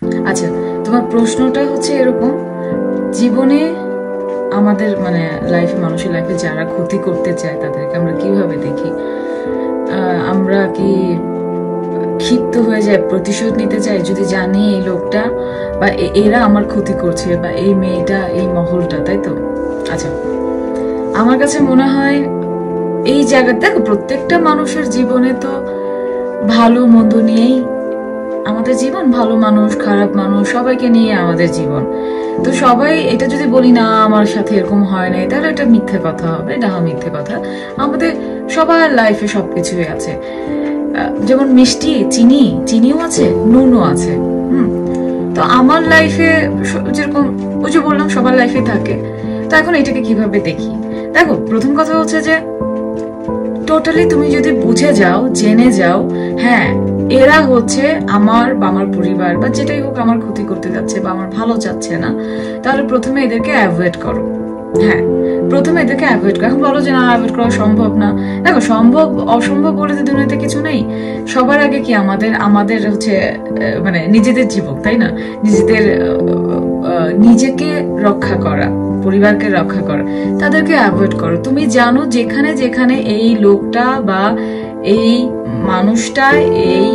আচ্ছা, তোমার প্রশ্নটা হচ্ছে এরকম, জীবনে আমাদের মানে লাইফে, মানুষের লাইফে যারা ক্ষতি করতে চায় তাদেরকে আমরা কিভাবে দেখি? আমরা কি ক্ষিপ্ত হয়ে যায়, প্রতিশোধ নিতে চাই যদি জানি এই লোকটা বা এরা আমার ক্ষতি করছে, বা এই মেয়েটা, এই মহলটা, তাই তো? আচ্ছা, আমার কাছে মনে হয় এই জায়গা, দেখো প্রত্যেকটা মানুষের জীবনে তো ভালো মন্দ নিয়েই আমাদের জীবন, ভালো মানুষ খারাপ মানুষ সবাইকে নিয়ে আমাদের জীবন। তো সবাই এটা যদি বলি না আমার সাথে এরকম হয় নাই, তাহলে এটা মিথ্যে কথা হবে, এটা মিথ্যে কথা। আমাদের সবার লাইফে সবকিছুই আছে, যেমন মিষ্টি, চিনিও আছে, নুনও আছে। তো আমার লাইফে যেরকম ওই যে বললাম সবার লাইফে থাকে। তো এখন এটাকে কিভাবে দেখি? দেখো, প্রথম কথা হচ্ছে যে টোটালি তুমি যদি বুঝে যাও, জেনে যাও, হ্যাঁ এরা হচ্ছে আমার বা আমার পরিবার বা যেটাই হোক আমার ক্ষতি করতে যাচ্ছে বা আমার ভালো যাচ্ছে না, তাহলে প্রথমে এদেরকে অ্যাভয়েড করো। হ্যাঁ, প্রথমে এদেরকে অ্যাভয়েড করো। এখন বলো যে না, অ্যাভয়েড করা সম্ভব না। দেখো, সম্ভব অসম্ভব বলে তো দুনিয়াতে কিছু নেই। সবার আগে কি আমাদের হচ্ছে মানে নিজেদের জীবন, তাই না? নিজেকে রক্ষা করা, পরিবারকে রক্ষা করা, তাদেরকে অ্যাভয়েড করো। তুমি জানো যেখানে যেখানে এই লোকটা বা এই মানুষটা, এই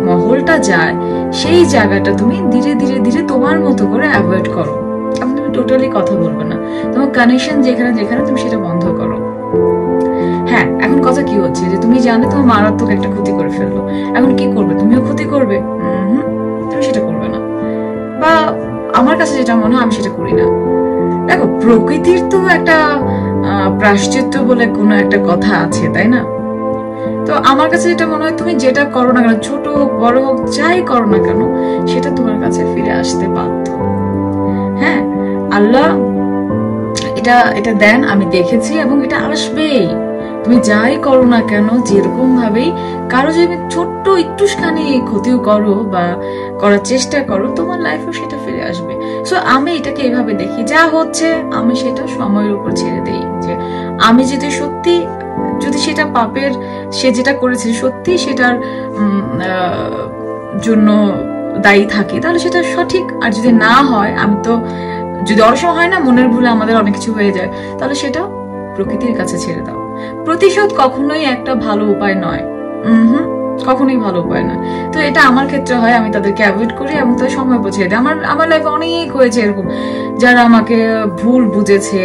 মহলটা যায়, সেই জায়গাটা তুমি ধীরে ধীরে ধীরে তোমার মতো করে অ্যাভয়েড করো। এখন তুমি টোটালি কথা বলবে না, তোমার কানেকশন যেখানে যেখানে তুমি সেটা বন্ধ করো। হ্যাঁ, এখন কথা কি হচ্ছে যে তুমি জানো তোমার মারাত্মক একটা ক্ষতি করে ফেললো, এখন কি করবে? তুমিও ক্ষতি করবে? তুমি সেটা করবে না, বা আমার কাছে যেটা মনে হয় আমি সেটা করি না। দেখো, প্রকৃতির তো একটা প্রায়শ্চিত্ত বলে কোনো একটা কথা আছে, তাই না? তো আমার কাছে যেটা মনে হয়, তুমি যেটা করো না কেন, ছোট হোক বড় হোক যাই করো না কেন, সেটা তোমার কাছে ফিরে আসতে বাধ্য। হ্যাঁ, আল্লাহ এটা দেন, আমি দেখেছি, এবং এটা আসবেই। তুমি যাই করো না কেন, যেরকম ভাবেই কারো যদি ছোট্ট একটুখানি ক্ষতিও করো বা করার চেষ্টা করো, তোমার লাইফেও সেটা ফিরে আসবে। সো আমি এটাকে এইভাবে দেখি, যা হচ্ছে আমি সেটা সময়ের উপর ছেড়ে দেই। যে আমি যদি সেটা পাপের, সে যেটা করেছে সত্যি সেটার জন্য দায়ী থাকি, তাহলে সেটা সঠিক। আর যদি না হয়, আমি তো যদি অনেক সময় হয় না, মনের ভুলে আমাদের অনেক কিছু হয়ে যায়, তাহলে সেটা প্রকৃতির কাছে ছেড়ে দাও। প্রতিশোধ কখনোই একটা ভালো উপায় নয়, কখনোই ভালো উপায় নয়। তো এটা আমার ক্ষেত্রে হয়, আমি তাদেরকে অ্যাভয়েড করি এবং তাদের সময় বুঝিয়ে দিই। আমার লাইফে অনেক হয়েছে এরকম, যারা আমাকে ভুল বুঝেছে,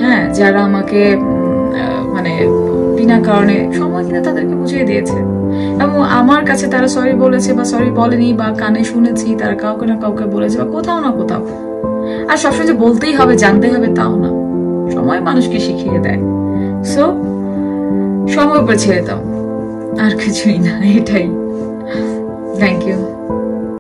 হ্যাঁ, যারা আমাকে মানে বিনা কারণে সময় কিনা তাদেরকে বুঝিয়ে দিয়েছে, এবং আমার কাছে তারা সরি বলেছে বা সরি বলেনি, বা কানে শুনেছি তারা কাউকে না কাউকে বলেছে বা কোথাও না কোথাও। আর সবসময় যে বলতেই হবে, জানতেই হবে তাও না, সময় মানুষকে শিখিয়ে দেয়। সো সময় উপর ছেড়ে দাও, আর কিছুই না, এটাই। Thank you.